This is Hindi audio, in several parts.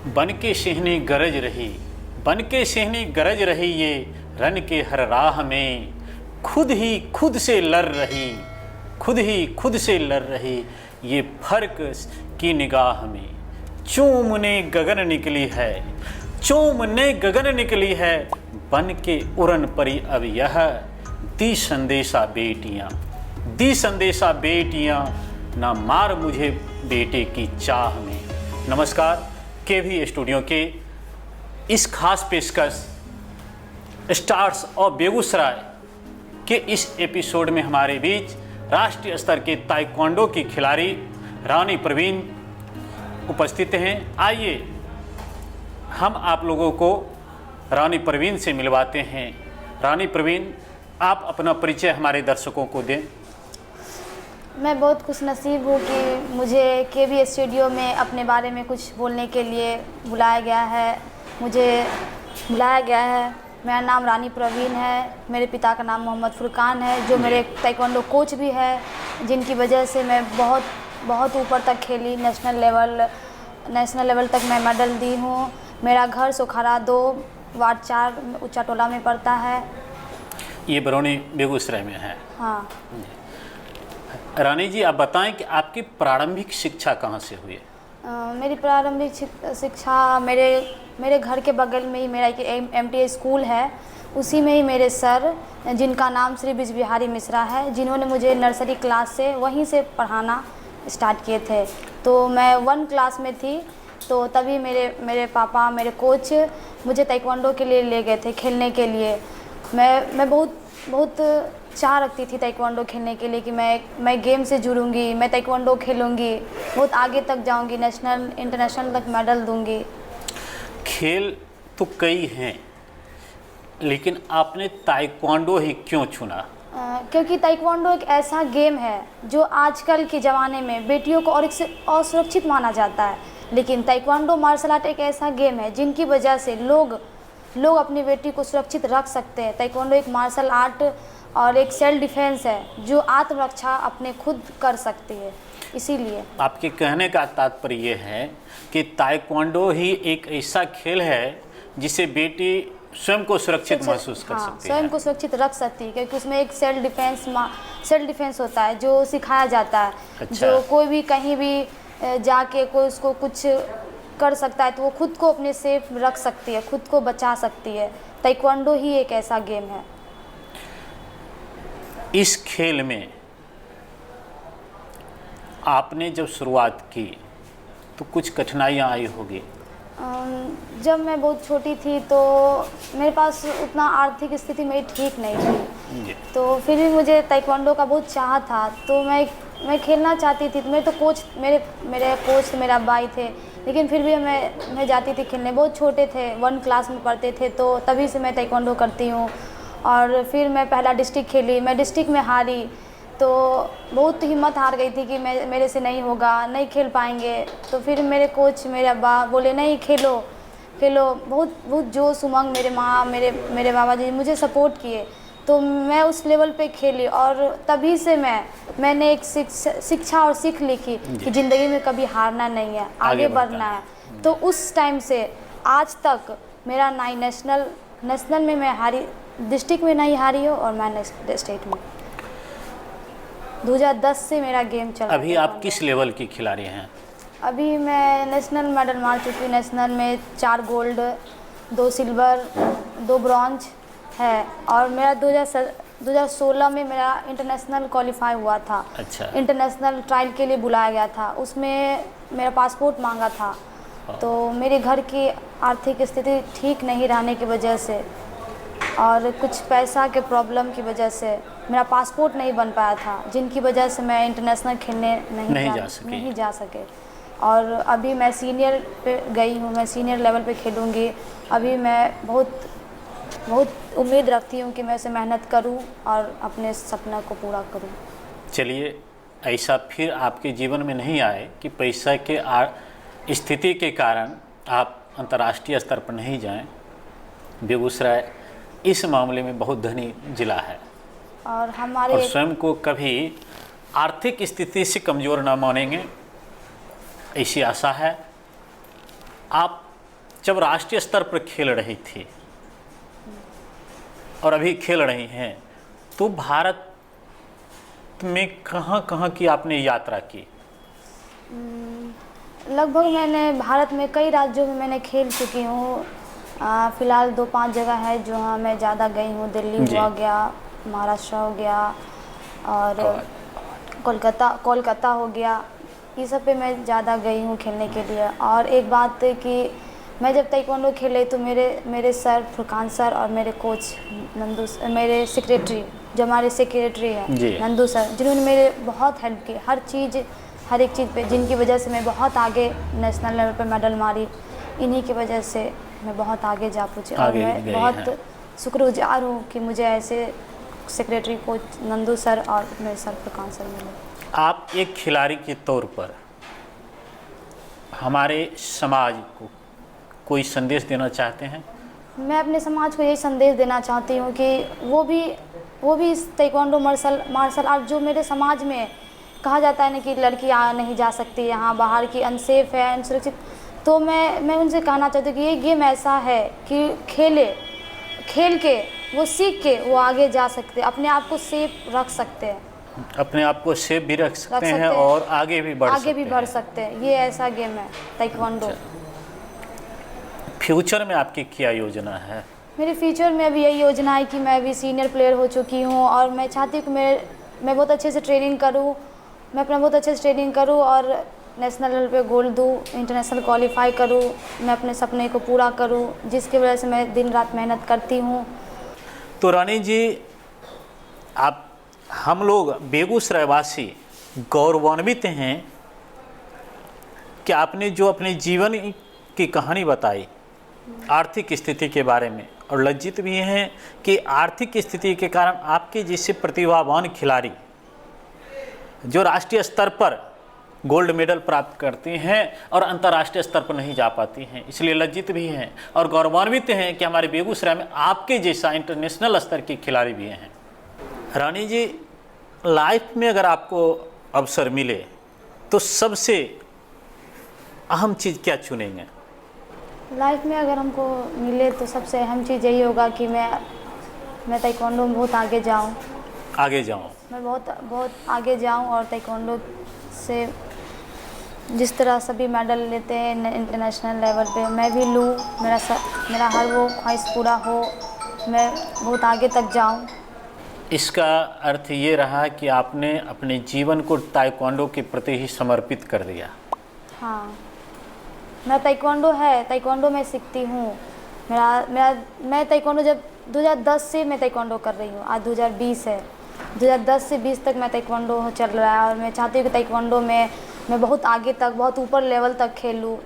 बन के सिंहनी गरज रही, बन के सिंहनी गरज रही, ये रन के हर राह में खुद ही खुद से लड़ रही, खुद ही खुद से लड़ रही, ये फर्क की निगाह में चूमने गगन निकली है, चूमने गगन निकली है, बन के उड़न परी अब यह दी संदेशा बेटियां, दी संदेशा बेटियां, ना मार मुझे बेटे की चाह में। नमस्कार, केवी स्टूडियो के इस खास पेशकश स्टार्स ऑफ बेगूसराय के इस एपिसोड में हमारे बीच राष्ट्रीय स्तर के ताइक्वांडो की खिलाड़ी रानी प्रवीण उपस्थित हैं। आइए हम आप लोगों को रानी प्रवीण से मिलवाते हैं। रानी प्रवीण, आप अपना परिचय हमारे दर्शकों को दें। मैं बहुत खुशनसीब हूँ कि मुझे केवी स्टूडियो में अपने बारे में कुछ बोलने के लिए बुलाया गया है। मुझे बुलाया गया है। मेरा नाम रानी प्रवीण है। मेरे पिता का नाम मोहम्मद फुरकान है, जो मेरे ताइक्वांडो कोच भी है, जिनकी वजह से मैं बहुत ऊपर तक खेली। नेशनल लेवल तक मैं मेडल दी हूँ। मेरा घर सोखारा 2 वार्ड 4 ऊँचा टोला में पड़ता है। ये बरौनी बेगूसराय में है। हाँ। रानी जी, आप बताएं कि आपकी प्रारंभिक शिक्षा कहाँ से हुई? मेरी प्रारंभिक शिक्षा मेरे घर के बगल में ही मेरा एक MTA स्कूल है। उसी में ही मेरे सर, जिनका नाम श्री बिज बिहारी मिश्रा है, जिन्होंने मुझे नर्सरी क्लास से वहीं से पढ़ाना स्टार्ट किए थे। तो मैं 1 क्लास में थी, तो तभी मेरे पापा, मेरे कोच मुझे ताइक्वांडो के लिए ले गए थे खेलने के लिए। मैं बहुत चाह रखती थी ताइक्वांडो खेलने के लिए कि मैं गेम से जुड़ूंगी, मैं ताइक्वांडो खेलूंगी, बहुत आगे तक जाऊंगी, नेशनल इंटरनेशनल तक मेडल दूंगी। खेल तो कई हैं, लेकिन आपने ताइक्वांडो ही क्यों चुना? क्योंकि ताइक्वांडो एक ऐसा गेम है जो आजकल के ज़माने में बेटियों को और असुरक्षित माना जाता है, लेकिन ताइक्वांडो मार्शल आर्ट एक ऐसा गेम है जिनकी वजह से लोग अपनी बेटी को सुरक्षित रख सकते हैं। ताइक्वांडो एक मार्शल आर्ट और एक सेल्फ डिफेंस है जो आत्मरक्षा अपने खुद कर सकती है। इसीलिए आपके कहने का तात्पर्य ये है कि ताइक्वांडो ही एक ऐसा खेल है जिसे बेटी स्वयं को सुरक्षित महसूस कर सकती है, स्वयं को सुरक्षित रख सकती है, क्योंकि उसमें एक सेल्फ डिफेंस होता है जो सिखाया जाता है। अच्छा। जो कोई भी कहीं भी जाके कोई उसको कुछ कर सकता है तो वो खुद को अपने सेफ रख सकती है, खुद को बचा सकती है। ताइक्वांडो ही एक ऐसा गेम है। इस खेल में आपने जब शुरुआत की तो कुछ कठिनाइयाँ आई होगी? जब मैं बहुत छोटी थी तो मेरे पास उतना आर्थिक स्थिति मेरी ठीक नहीं थी, तो फिर भी मुझे ताइक्वांडो का बहुत चाह था, तो मैं खेलना चाहती थी। तो मेरे कोच मेरा भाई थे, लेकिन फिर भी मैं जाती थी खेलने। बहुत छोटे थे, 1 क्लास में पढ़ते थे, तो तभी से मैं ताइक्वांडो करती हूँ। और फिर मैं पहला डिस्ट्रिक्ट खेली, मैं डिस्ट्रिक्ट में हारी, तो बहुत हिम्मत हार गई थी कि मेरे से नहीं होगा, नहीं खेल पाएंगे। तो फिर मेरे कोच, मेरे अब्बा बोले नहीं, खेलो। बहुत जोश उमंग, मेरे माँ, मेरे बाबा जी मुझे सपोर्ट किए, तो मैं उस लेवल पे खेली। और तभी से मैंने एक शिक्षा और सीख ली कि ज़िंदगी में कभी हारना नहीं है, आगे बढ़ना है। तो उस टाइम से आज तक मेरा नेशनल में मैं हारी, डिस्ट्रिक्ट में नहीं हारी हो, और मैं स्टेट में 2010 से मेरा गेम चल रहा है। अभी आप किस लेवल की खिलाड़ी हैं? अभी मैं नेशनल मेडल मार चुकी हूँ। नेशनल में 4 गोल्ड, 2 सिल्वर, 2 ब्रॉन्ज है, और मेरा 2016 में मेरा इंटरनेशनल क्वालिफाई हुआ था। अच्छा। इंटरनेशनल ट्रायल के लिए बुलाया गया था, उसमें मेरा पासपोर्ट मांगा था। तो मेरे घर की आर्थिक स्थिति ठीक नहीं रहने की वजह से और कुछ पैसा के प्रॉब्लम की वजह से मेरा पासपोर्ट नहीं बन पाया था, जिनकी वजह से मैं इंटरनेशनल खेलने नहीं जा सके। और अभी मैं सीनियर पे गई हूँ, मैं सीनियर लेवल पे खेलूँगी। अभी मैं बहुत उम्मीद रखती हूँ कि मैं इसे मेहनत करूँ और अपने सपना को पूरा करूँ। चलिए, ऐसा फिर आपके जीवन में नहीं आए कि पैसा के स्थिति के कारण आप अंतर्राष्ट्रीय स्तर पर नहीं जाएं। बेगूसराय इस मामले में बहुत धनी जिला है, और स्वयं को कभी आर्थिक स्थिति से कमज़ोर ना मानेंगे, ऐसी आशा है। आप जब राष्ट्रीय स्तर पर खेल रही थी और अभी खेल रही हैं, तो भारत में कहाँ कहाँ की आपने यात्रा की? लगभग मैंने भारत में कई राज्यों में मैंने खेल चुकी हूँ। फ़िलहाल 2-5 जगह है जहाँ मैं ज़्यादा गई हूँ। दिल्ली हो गया, महाराष्ट्र हो गया और कोलकाता हो गया। ये सब पे मैं ज़्यादा गई हूँ खेलने के लिए। और एक बात है कि मैं जब ताइक्वांडो खेले तो मेरे सर फुरकान सर और मेरे कोच नंदू, मेरे सेक्रेटरी जो हमारे सेक्रेटरी है नंदू सर, जिन्होंने मेरे बहुत हेल्प की हर एक चीज़ पे, जिनकी वजह से मैं बहुत आगे नेशनल लेवल पे मेडल मारी। इन्हीं की वजह से मैं बहुत आगे जा पहुँची और मैं बहुत शुक्रगुजार हूँ कि मुझे ऐसे सेक्रेटरी कोच नंदू सर और मेरे सर फुरकान सर मिले। आप एक खिलाड़ी के तौर पर हमारे समाज को कोई संदेश देना चाहते हैं? मैं अपने समाज को यही संदेश देना चाहती हूँ कि वो भी इस ताइक्वांडो मार्शल आर्ट, जो मेरे समाज में कहा जाता है ना कि लड़कियाँ नहीं जा सकती यहाँ बाहर की, अनसेफ है, अनसुरक्षित, तो मैं उनसे कहना चाहती हूँ कि ये गेम ऐसा है कि खेल के वो सीख के वो आगे जा सकते, अपने आप को सेफ रख सकते हैं, अपने आप को सेफ भी रख सकते हैं और आगे भी बढ़ सकते हैं। ये ऐसा गेम है ताइक्वांडो। फ्यूचर में आपकी क्या योजना है? मेरे फ्यूचर में अभी यही योजना है कि मैं अभी सीनियर प्लेयर हो चुकी हूँ और मैं चाहती हूँ कि मैं बहुत अच्छे से ट्रेनिंग करूँ, मैं अपना बहुत अच्छे से ट्रेनिंग करूँ और नेशनल लेवल पे गोल्ड दूँ, इंटरनेशनल क्वालिफाई करूँ, मैं अपने सपने को पूरा करूँ, जिसकी वजह से मैं दिन रात मेहनत करती हूँ। तो रानी जी, हम लोग बेगूसराय वासी गौरवान्वित हैं कि आपने जो अपने जीवन की कहानी बताई आर्थिक स्थिति के बारे में, और लज्जित भी हैं कि आर्थिक स्थिति के कारण आपके जैसे प्रतिभावान खिलाड़ी जो राष्ट्रीय स्तर पर गोल्ड मेडल प्राप्त करती हैं और अंतर्राष्ट्रीय स्तर पर नहीं जा पाती हैं, इसलिए लज्जित भी हैं और गौरवान्वित हैं कि हमारे बेगूसराय में आपके जैसा इंटरनेशनल स्तर के खिलाड़ी भी हैं। रानी जी, लाइफ में अगर आपको अवसर मिले तो सबसे अहम चीज़ क्या चुनेंगे? लाइफ में अगर हमको मिले तो सबसे अहम चीज़ यही होगा कि मैं ताइक्वांडो में बहुत आगे जाऊं। मैं बहुत आगे जाऊं और ताइक्वांडो से जिस तरह सभी मेडल लेते हैं इंटरनेशनल लेवल पे मैं भी लूं, मेरा हर वो ख्वाहिश पूरा हो, मैं बहुत आगे तक जाऊं। इसका अर्थ ये रहा कि आपने अपने जीवन को ताइक्वांडो के प्रति ही समर्पित कर दिया। हाँ, मैं ताइक्वांडो में सीखती हूँ। मैं ताइक्वांडो जब 2010 से मैं ताइक्वांडो कर रही हूँ, आज 2020 है, 2010 से 20 तक मैं ताइक्वांडो चल रहा है और मैं चाहती हूँ कि ताइक्वांडो में मैं बहुत आगे तक, बहुत ऊपर लेवल तक खेलूँ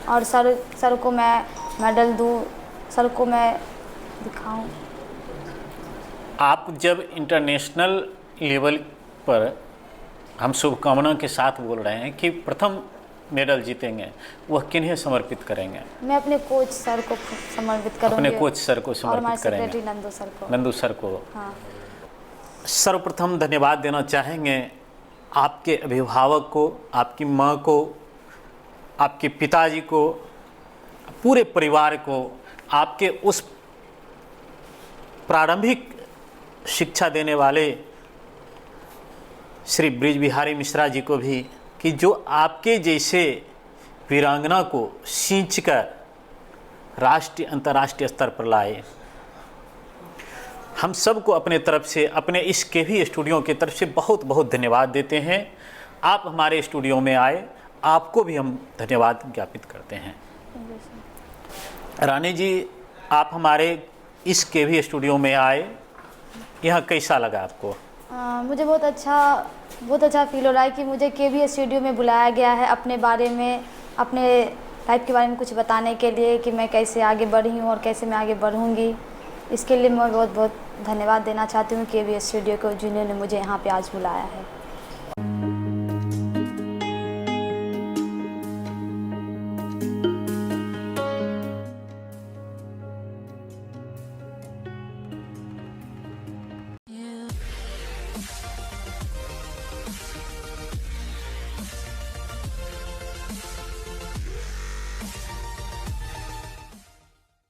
और सर को मैं मेडल दूँ, सर को मैं दिखाऊँ। आप जब इंटरनेशनल लेवल पर, हम शुभकामना के साथ बोल रहे हैं कि प्रथम मेडल जीतेंगे, वह किन्हें समर्पित करेंगे? मैं अपने कोच सर को समर्पित करूँगी। अपने कोच सर को समर्पित करेंगे? नंदू सर को। हाँ। सर्वप्रथम धन्यवाद देना चाहेंगे आपके अभिभावक को, आपकी माँ को, आपके पिताजी को, पूरे परिवार को, आपके उस प्रारंभिक शिक्षा देने वाले श्री ब्रिज बिहारी मिश्रा जी को भी, कि जो आपके जैसे वीरांगना को सींचकर राष्ट्रीय अंतर्राष्ट्रीय स्तर पर लाए। हम सबको अपने तरफ से, अपने इस केवी स्टूडियो की तरफ से बहुत बहुत धन्यवाद देते हैं। आप हमारे स्टूडियो में आए, आपको भी हम धन्यवाद ज्ञापित करते हैं। रानी जी, आप हमारे इस केवी स्टूडियो में आए, यहाँ कैसा लगा आपको? मुझे बहुत अच्छा फील हो रहा है कि मुझे केवी स्टूडियो में बुलाया गया है अपने बारे में, अपने लाइफ के बारे में कुछ बताने के लिए कि मैं कैसे आगे बढ़ी हूँ और कैसे मैं आगे बढ़ूँगी। इसके लिए मैं बहुत बहुत धन्यवाद देना चाहती हूँ केवी स्टूडियो को, जिन्होंने मुझे यहाँ पे आज बुलाया है।